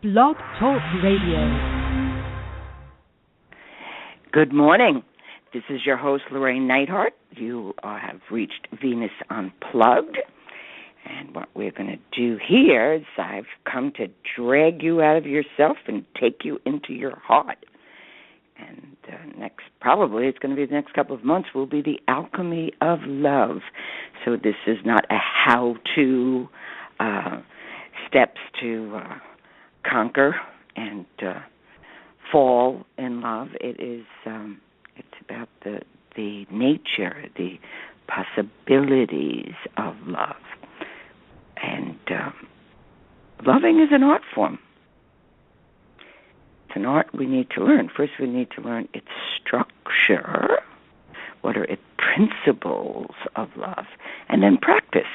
Blog Talk Radio. Good morning. This is your host, Llorraine Neithardt. You have reached Venus Unplugged. And what we're going to do here is I've come to drag you out of yourself and take you into your heart. And probably it's going to be the next couple of months, will be the alchemy of love. So this is not a how-to, steps to conquer and fall in love. It's about the nature, the possibilities of love. And loving is an art form. It's an art we need to learn. First, we need to learn its structure. What are its principles of love? And then practice.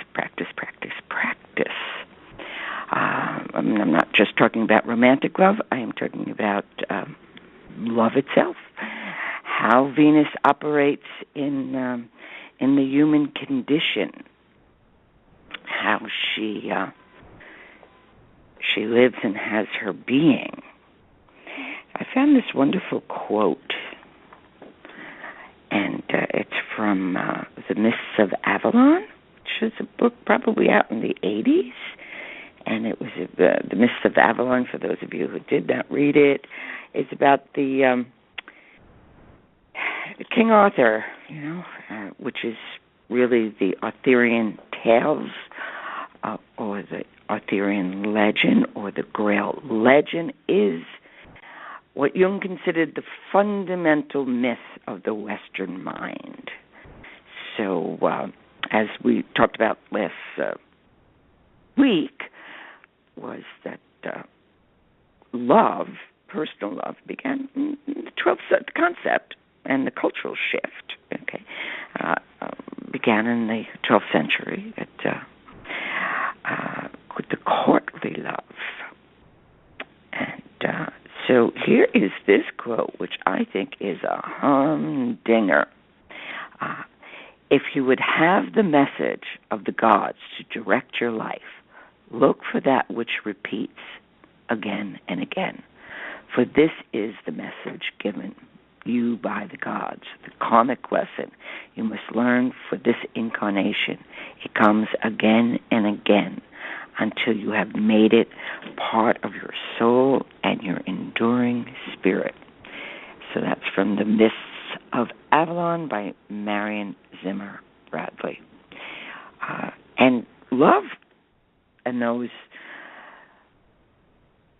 I'm not just talking about romantic love. I am talking about love itself. How Venus operates in the human condition. How she lives and has her being. I found this wonderful quote, and it's from The Myths of Avalon, which is a book probably out in the 80s, and it was The Myths of Avalon, for those of you who did not read it, is about the King Arthur, which is really the Arthurian tales, or the Arthurian legend, or the Grail legend, is what Jung considered the fundamental myth of the Western mind. So, as we talked about last week, was that love, personal love, began in the 12th concept, and the cultural shift, began in the 12th century with the courtly love. And so here is this quote, which I think is a humdinger. If you would have the message of the gods to direct your life, look for that which repeats again and again. For this is the message given you by the gods, the karmic lesson you must learn for this incarnation. It comes again and again until you have made it part of your soul and your enduring spirit. So that's from The Myths of Avalon by Marion Zimmer Bradley. And love and those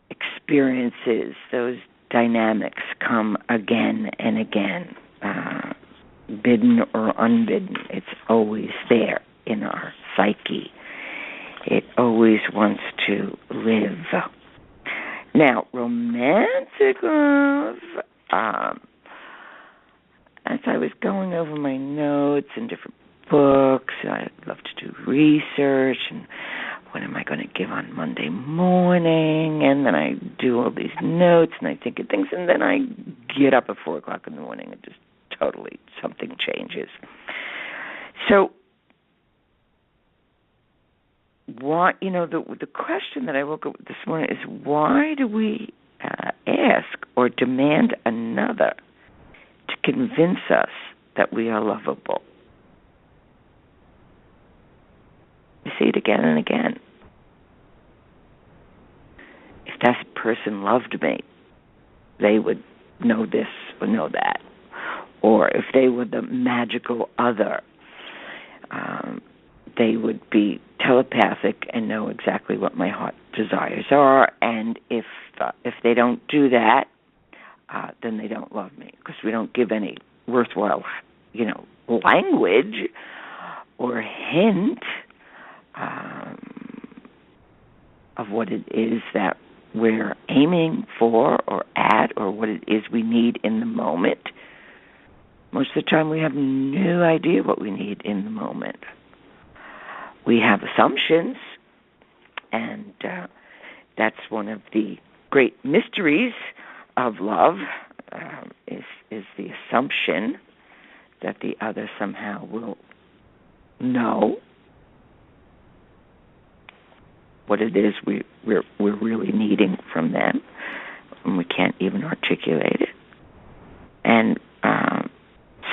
experiences, those dynamics come again and again, bidden or unbidden. It's always there in our psyche. It always wants to live. Now, romantic love, as I was going over my notes and different books, I love to do research, and what am I going to give on Monday morning? And then I do all these notes, and I think of things, and then I get up at 4 o'clock in the morning, and just totally something changes. So, why? The question that I woke up with this morning is, why do we ask or demand another to convince us that we are lovable? You see it again and again. If that person loved me, they would know this or know that. Or if they were the magical other, they would be telepathic and know exactly what my heart desires are. And if they don't do that, then they don't love me, because we don't give any worthwhile, language or hint of what it is that we're aiming for or at, or what it is we need in the moment. Most of the time we have no idea what we need in the moment. We have assumptions, and that's one of the great mysteries of love, is the assumption that the other somehow will know what it is we're really needing from them. articulate it. And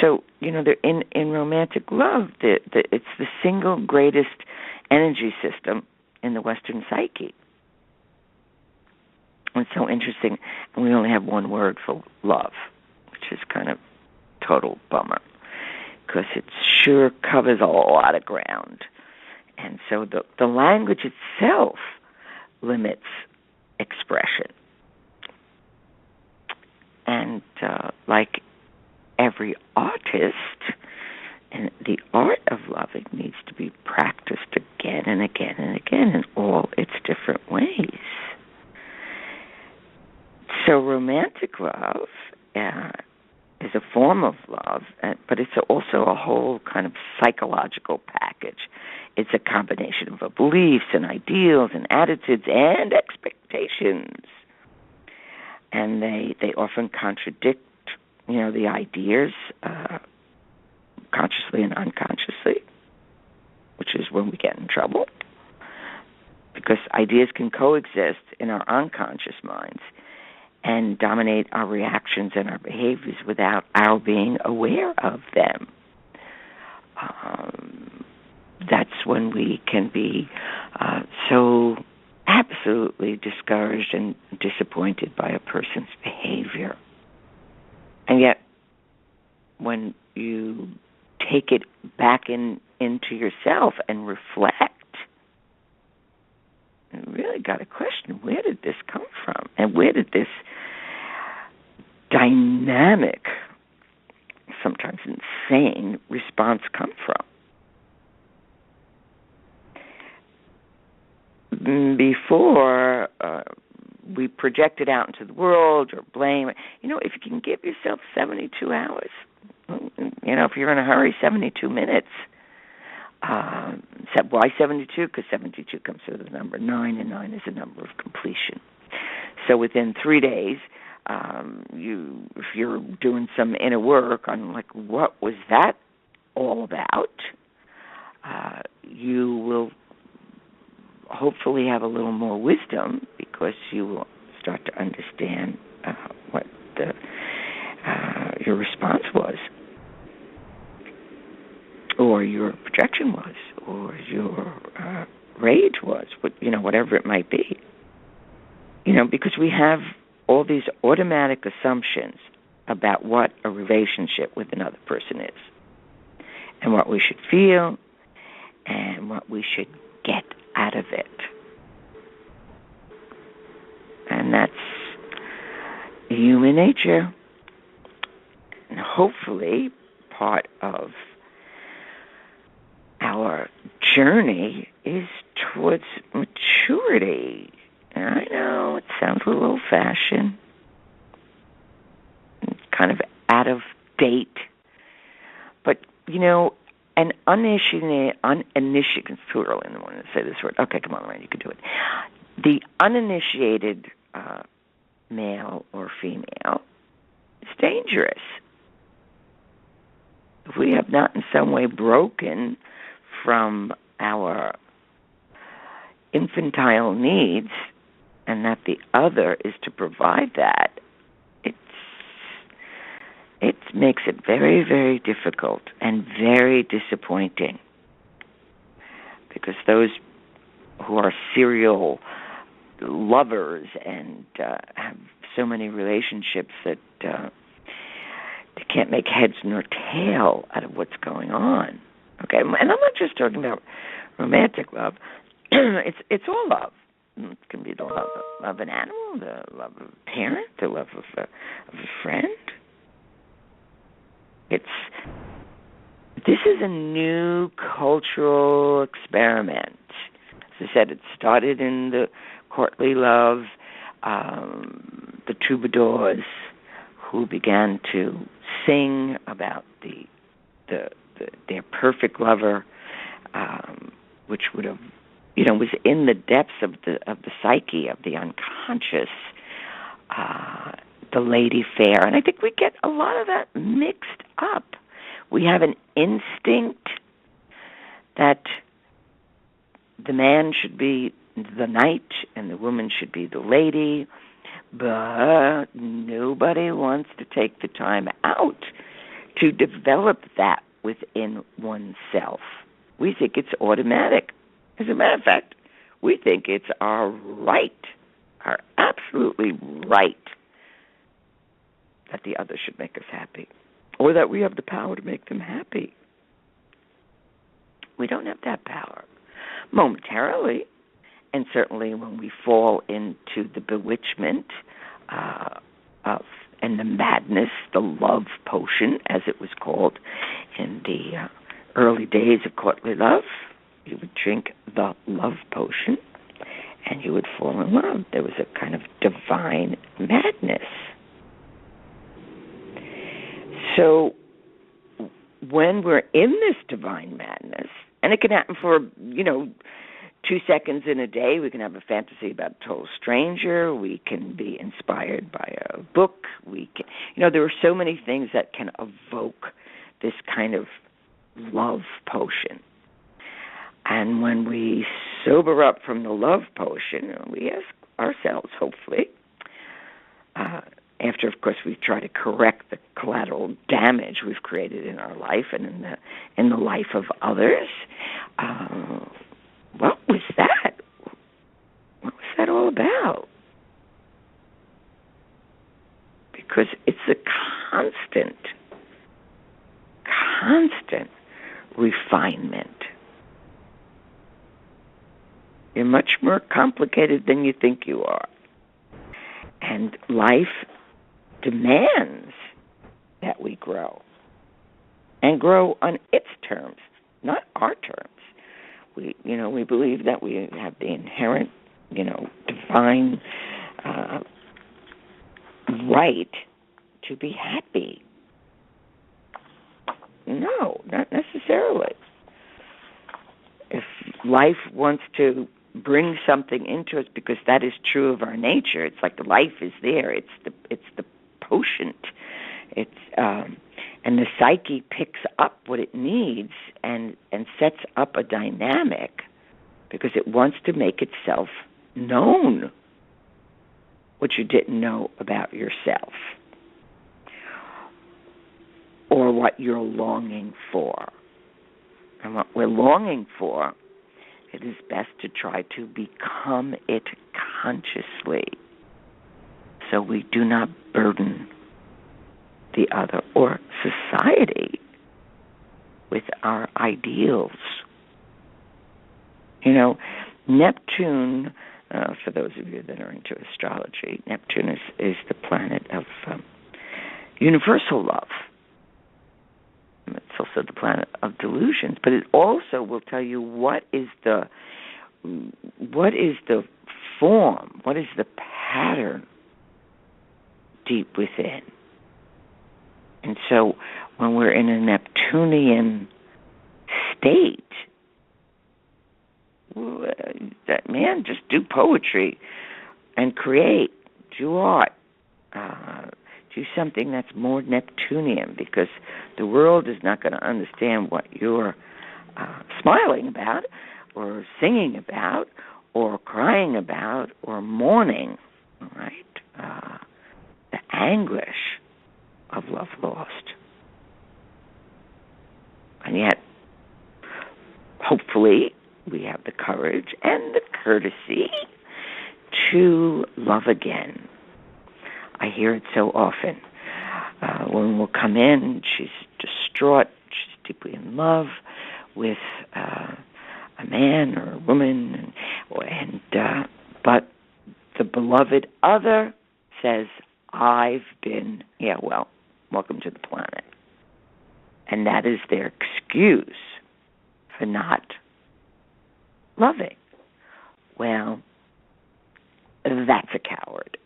so, in romantic love, it's the single greatest energy system in the Western psyche. And it's so interesting. And we only have one word for love, which is kind of total bummer, because it sure covers a lot of ground. And so the language itself limits expression. And like every artist, and the art of loving needs to be practiced again and again and again in all its different ways. So romantic love is a form of love, but it's also a whole kind of psychological package. It's a combination of beliefs and ideals and attitudes and expectations. And they often contradict, the ideas consciously and unconsciously, which is when we get in trouble, because ideas can coexist in our unconscious minds and dominate our reactions and our behaviors without our being aware of them. That's when we can be so absolutely discouraged and disappointed by a person's behavior. And yet, when you take it back into yourself and reflect, you really got to question, where did this come from? And where did this dynamic, sometimes insane, response come from? Before we project it out into the world or blame, if you can give yourself 72 hours, if you're in a hurry, 72 minutes. Why 72? Because 72 comes with the number 9, and 9 is a number of completion. So within 3 days, if you're doing some inner work on what was that all about, you will hopefully have a little more wisdom, because you will start to understand what your response was, or your projection was, or your rage was, whatever it might be. Because we have all these automatic assumptions about what a relationship with another person is, and what we should feel, and what we should get out of it. And that's human nature. And hopefully part of our journey is towards maturity. And I know it sounds a little old-fashioned, kind of out of date, but an uninitiated, it's too early in the morning to say this word. Okay, come on, Llorraine, you can do it. The uninitiated male or female is dangerous. If we have not in some way broken from our infantile needs, and that the other is to provide that, it makes it very, very difficult and very disappointing, because those who are serial lovers and have so many relationships that they can't make heads nor tail out of what's going on. Okay, and I'm not just talking about romantic love. It's all love. It can be the love of an animal, the love of a parent, the love of a friend. This is a new cultural experiment. As I said, it started in the courtly love, the troubadours who began to sing about their perfect lover, which would have, was in the depths of the psyche, of the unconscious, the lady fair. And I think we get a lot of that mixed up. We have an instinct that the man should be the knight and the woman should be the lady, but nobody wants to take the time out to develop that within oneself. We think it's automatic. As a matter of fact, we think it's our right, our absolutely right, that the other should make us happy, or that we have the power to make them happy. We don't have that power. Momentarily, and certainly when we fall into the bewitchment of and the madness, the love potion, as it was called in the early days of courtly love, you would drink the love potion, and you would fall in love. There was a kind of divine madness. So when we're in this divine madness, and it can happen for, 2 seconds in a day. We can have a fantasy about a total stranger. We can be inspired by a book. We can, there are so many things that can evoke this kind of love potion. And when we sober up from the love potion, we ask ourselves, hopefully, after, of course, we try to correct the collateral damage we've created in our life and in the life of others, what was that? What was that all about? Because it's a constant refinement. You're much more complicated than you think you are. And life demands that we grow. And grow on its terms, not our terms. We believe that we have the inherent, divine right to be happy. No, not necessarily. If life wants to bring something into us, because that is true of our nature, it's like the life is there. It's the potent. And the psyche picks up what it needs and sets up a dynamic because it wants to make itself known, what you didn't know about yourself or what you're longing for. And what we're longing for, it is best to try to become it consciously so we do not burden the other or society with our ideals. Neptune, for those of you that are into astrology, Neptune is the planet of universal love. It's also the planet of delusions, but it also will tell you what is the form, what is the pattern deep within. And so when we're in a Neptunian state, just do poetry and create, do art, do something that's more Neptunian, because the world is not going to understand what you're smiling about or singing about or crying about or mourning, right? The anguish of love lost. And yet, hopefully, we have the courage and the courtesy to love again. I hear it so often. Women will come in, she's distraught, she's deeply in love with a man or a woman, but the beloved other says, I've been, welcome to the planet. And that is their excuse for not loving. Well, that's a coward.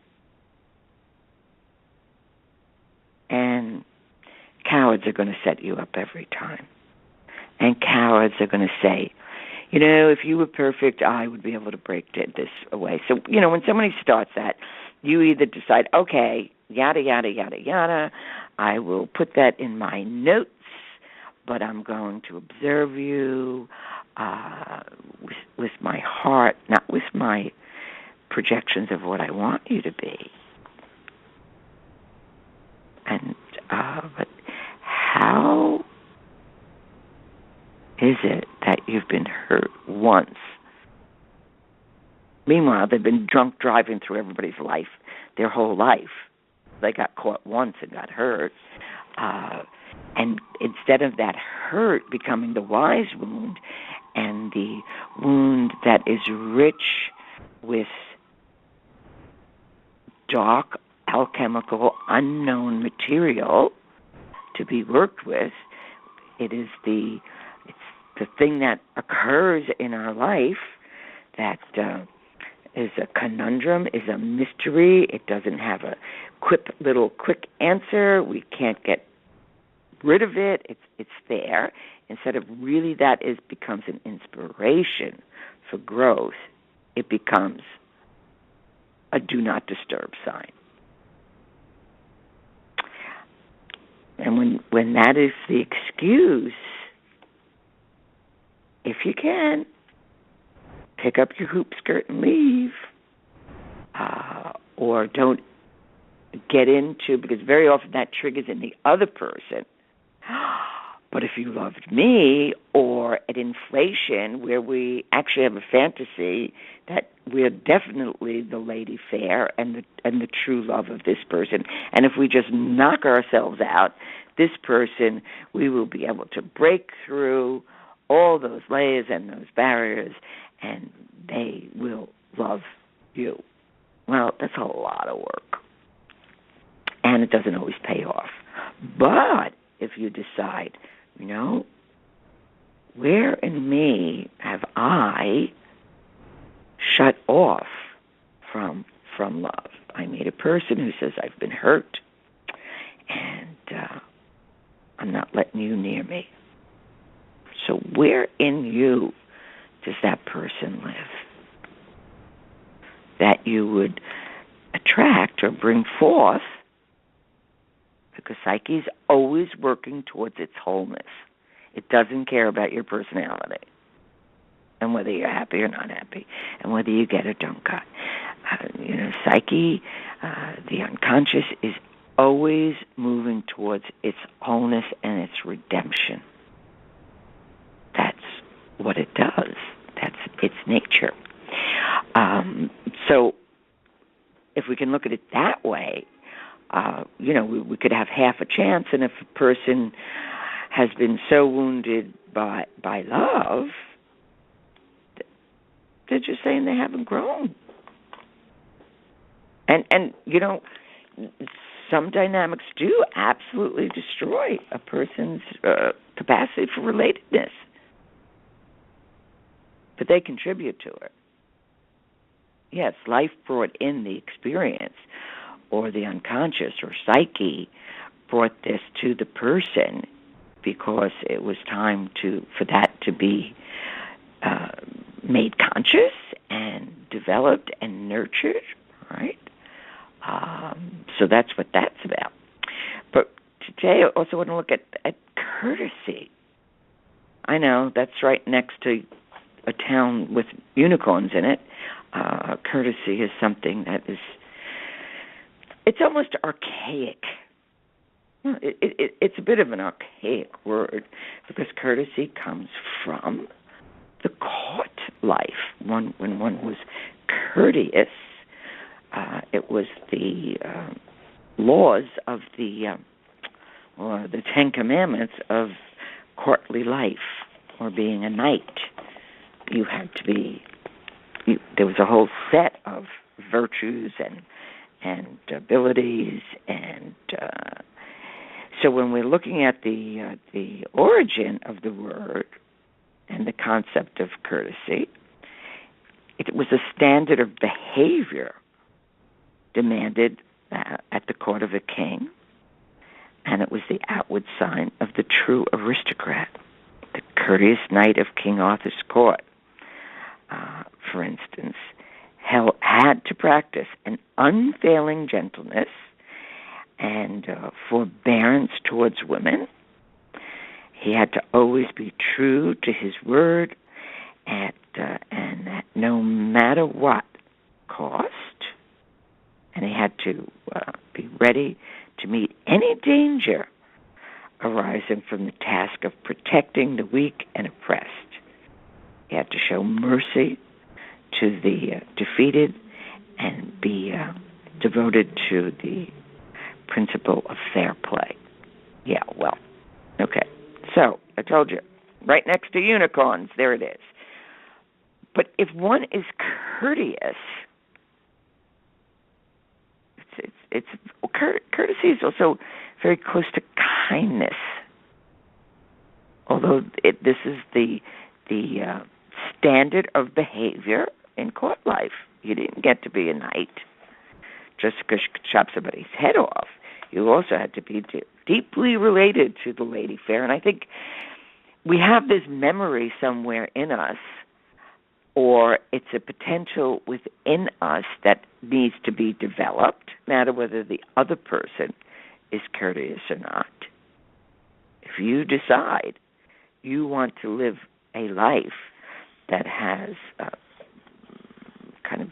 And cowards are going to set you up every time. And cowards are going to say, if you were perfect, I would be able to break this away. So, when somebody starts that, you either decide, okay, yada, yada, yada, yada, I will put that in my notes, but I'm going to observe you. with my heart, not with my projections of what I want you to be. And but how is it that you've been hurt once? Meanwhile, they've been drunk driving through everybody's life, their whole life. They got caught once and got hurt. And instead of that hurt becoming the wise wound and the wound that is rich with dark, alchemical, unknown material to be worked with, it's the thing that occurs in our life that is a conundrum, is a mystery. It doesn't have a quick answer. We can't get rid of it. It's there. Instead of really that becomes an inspiration for growth, it becomes a do not disturb sign. And when that is the excuse, if you can, pick up your hoop skirt and leave, or don't get into, because very often that triggers in the other person. But if you loved me, or an inflation where we actually have a fantasy that we're definitely the lady fair and the true love of this person, and if we just knock ourselves out, this person, we will be able to break through all those layers and those barriers, and they will love you. Well, that's a lot of work, and it doesn't always pay off. But if you decide, where in me have I shut off from love? I meet a person who says, I've been hurt, and I'm not letting you near me. So where in you does that person live that you would attract or bring forth? Because psyche is always working towards its wholeness. It doesn't care about your personality and whether you're happy or not happy and whether you get or don't get. Psyche, the unconscious, is always moving towards its wholeness and its redemption. That's what it does. That's its nature. So if we can look at it that way, we could have half a chance, and if a person has been so wounded by love, they're just saying they haven't grown. And some dynamics do absolutely destroy a person's capacity for relatedness, but they contribute to it. Yes, life brought in the experience, or the unconscious or psyche brought this to the person because it was time for that to be made conscious and developed and nurtured, right? So that's what that's about. But today I also want to look at courtesy. I know that's right next to a town with unicorns in it. Courtesy is something that is, it's almost archaic. It's a bit of an archaic word because courtesy comes from the court life. When one was courteous, it was the laws of the Ten Commandments of courtly life, or being a knight. You had to be. There was a whole set of virtues and abilities, and so when we're looking at the origin of the word and the concept of courtesy, it was a standard of behavior demanded at the court of a king, and it was the outward sign of the true aristocrat, the courteous knight of King Arthur's court. For instance, had to practice an unfailing gentleness and forbearance towards women. He had to always be true to his word and at no matter what cost, and he had to be ready to meet any danger arising from the task of protecting the weak and oppressed. He had to show mercy to the defeated and be devoted to the principle of fair play. Yeah, well, okay. So, I told you, right next to unicorns, there it is. But if one is courteous, courtesy is also very close to kindness. Although this is the standard of behavior in court life. You didn't get to be a knight just because you could chop somebody's head off. You also had to be deeply related to the lady fair. And I think we have this memory somewhere in us, or it's a potential within us that needs to be developed, no matter whether the other person is courteous or not. If you decide you want to live a life that has kind of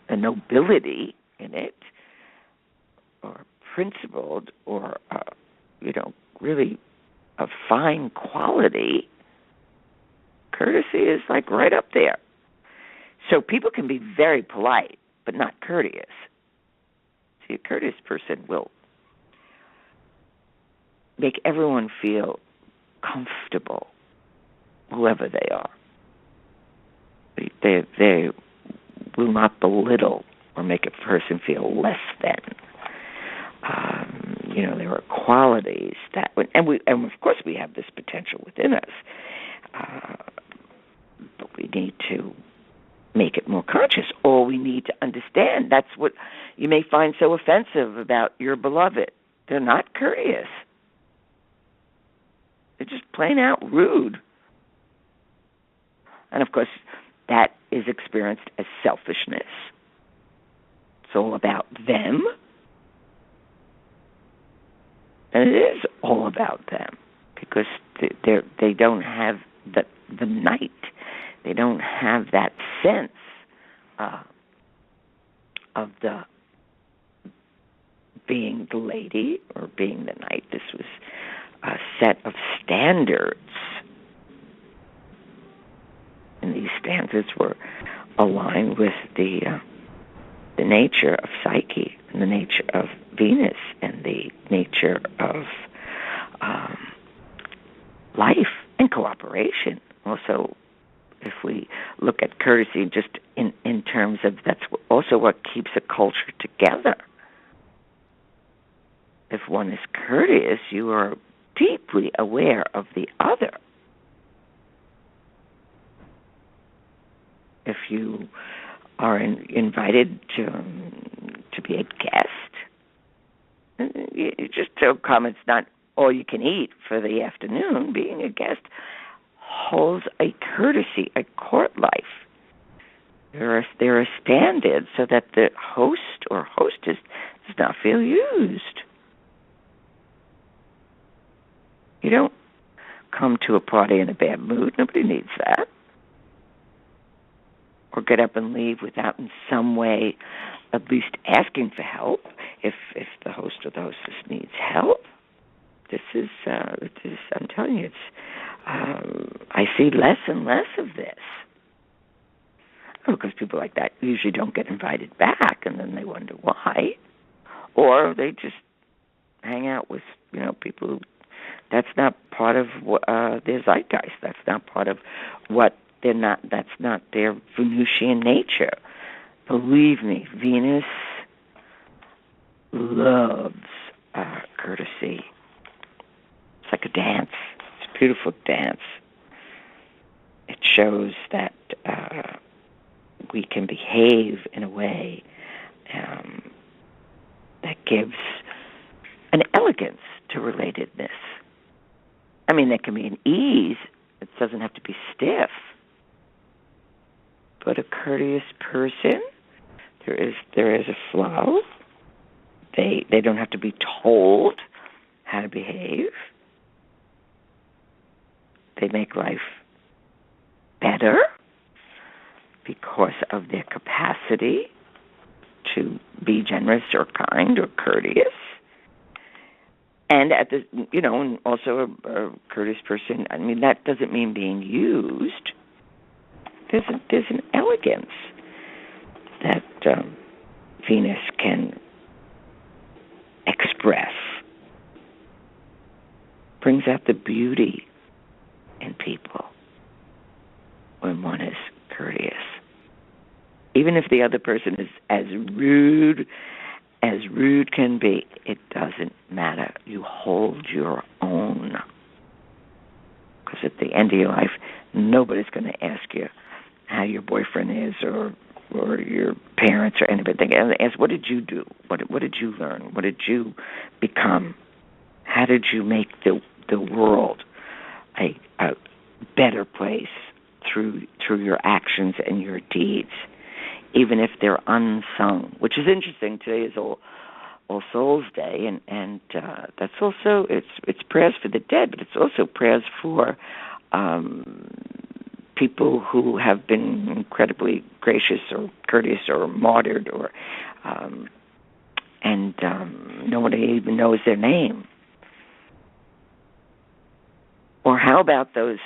a nobility in it, or principled, or, really a fine quality, courtesy is like right up there. So people can be very polite, but not courteous. See, a courteous person will make everyone feel comfortable, whoever they are. They will not belittle or make a person feel less than. There are qualities that, and of course we have this potential within us, but we need to make it more conscious, or we need to understand. That's what you may find so offensive about your beloved. They're not courteous. They're just plain out rude. And of course, that is experienced as selfishness. It's all about them. And it is all about them, because they don't have the night. They don't have that sense of the being the lady or being the knight. This was a set of standards, and these standards were aligned with the nature of Psyche, and the nature of Venus, and the nature of life and cooperation. Also, if we look at courtesy just in terms of, that's also what keeps a culture together. If one is courteous, you are deeply aware of the other. If you are invited to be a guest, you just so come, it's not all you can eat for the afternoon. Being a guest holds a courtesy, a court life. There are standards so that the host or hostess does not feel used. You don't come to a party in a bad mood. Nobody needs that. Or get up and leave without in some way at least asking for help if the host or the hostess needs help. This is I'm telling you, I see less and less of this. Because people like that usually don't get invited back, and then they wonder why. Or they just hang out with, people who, that's not part of their zeitgeist. That's not part of what they're not. That's not their Venusian nature. Believe me, Venus loves courtesy. It's like a dance. It's a beautiful dance. It shows that we can behave in a way that gives an elegance to relatedness. I mean, there can be an ease. It doesn't have to be stiff. But a courteous person, there is a flow. They don't have to be told how to behave. They make life better because of their capacity to be generous or kind or courteous. And and also a courteous person. I mean, that doesn't mean being used. There's an elegance that Venus can express. Brings out the beauty in people when one is courteous. Even if the other person is as rude can be, it doesn't matter. You hold your own. Because at the end of your life, nobody's going to ask you how your boyfriend is or your parents or anybody. They're going to ask, what did you do? What did you learn? What did you become? How did you make the world a better place through your actions and your deeds, even if they're unsung? Which is interesting. Today is All Souls Day, and that's also it's prayers for the dead, but it's also prayers for people who have been incredibly gracious or courteous or martyred, or and nobody even knows their name. Or how about those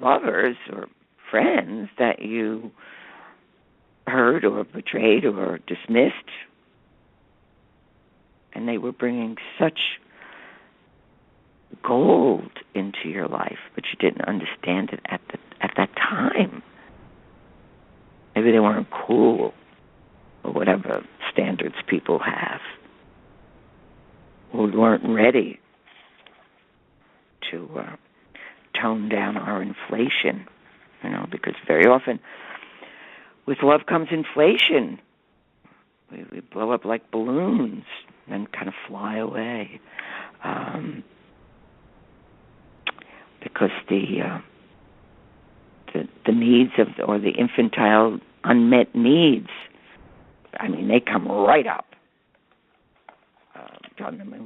lovers or friends that you hurt or betrayed or dismissed, and they were bringing such gold into your life, but you didn't understand it at that time. Maybe they weren't cool, or whatever standards people have. Or we weren't ready to tone down our inflation, because very often with love comes inflation. We blow up like balloons and kind of fly away, because the needs or the infantile unmet needs, I mean, they come right up.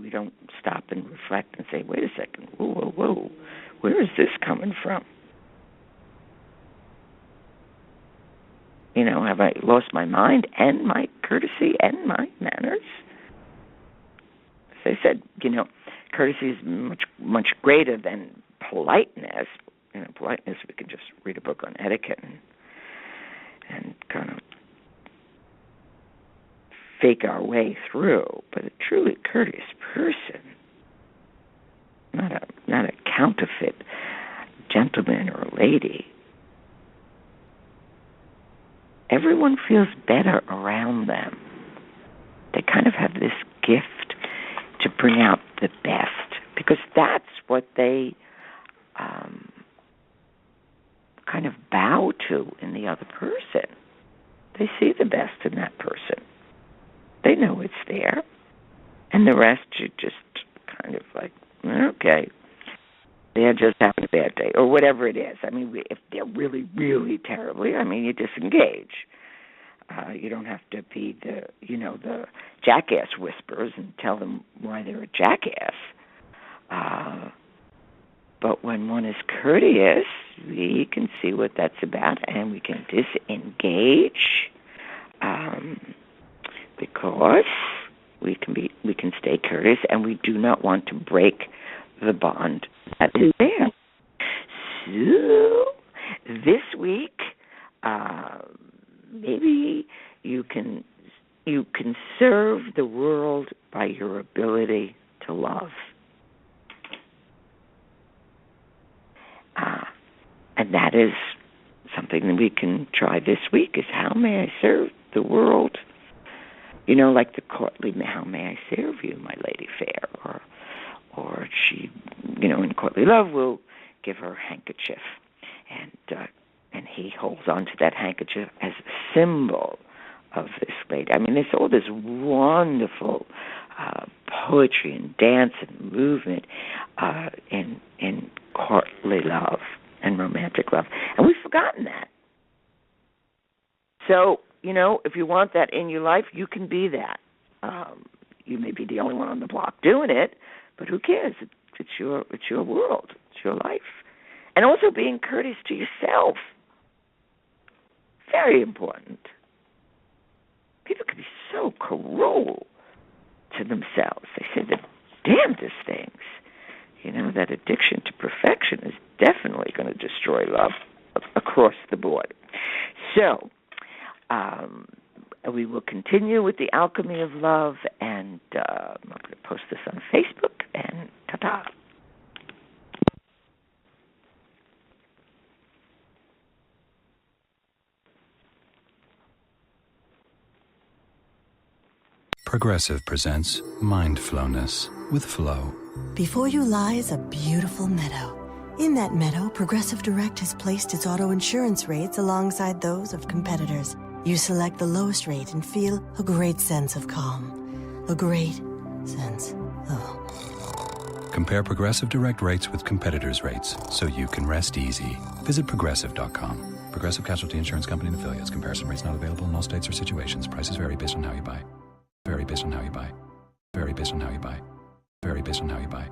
We don't stop and reflect and say, wait a second, whoa, where is this coming from? Have I lost my mind and my courtesy and my manners? As I said, courtesy is much, much greater than politeness. Politeness, we can just read a book on etiquette and kind of fake our way through. But a truly courteous person, not a counterfeit gentleman or lady. Everyone feels better around them. They kind of have this gift to bring out the best, because that's what they kind of bow to in the other person. They see the best in that person. They know it's there. And the rest, you just kind of like, okay, they're just having a bad day, or whatever it is. I mean, if they're really, really terribly, you disengage. You don't have to be the jackass whisperers and tell them why they're a jackass. But when one is courteous, we can see what that's about, and we can disengage, because we can stay courteous, and we do not want to break the bond that is there. So this week, maybe you can serve the world by your ability to love. And that is something that we can try this week, is how may I serve the world? Like the courtly, how may I serve you, my lady fair? Or she, in courtly love, will give her handkerchief. And he holds on to that handkerchief as a symbol of this lady. There's all this wonderful poetry and dance and movement in courtly love and romantic love. And we've forgotten that. So, if you want that in your life, you can be that. You may be the only one on the block doing it, but who cares? It's your world. It's your life. And also being courteous to yourself. very important. People can be so cruel to themselves. They say the damnedest things. That addiction to perfection is definitely going to destroy love across the board. So, we will continue with the alchemy of love, and I'm going to post this on Facebook, and ta-ta. Progressive presents Mindflowness with Flow. Before you lies a beautiful meadow. In that meadow, Progressive Direct has placed its auto insurance rates alongside those of competitors. You select the lowest rate and feel a great sense of calm. A great sense of... Compare Progressive Direct rates with competitors' rates so you can rest easy. Visit Progressive.com. Progressive Casualty Insurance Company and affiliates. Comparison rates not available in all states or situations. Prices vary based on how you buy. Vary based on how you buy. Vary based on how you buy. Vary based on how you buy.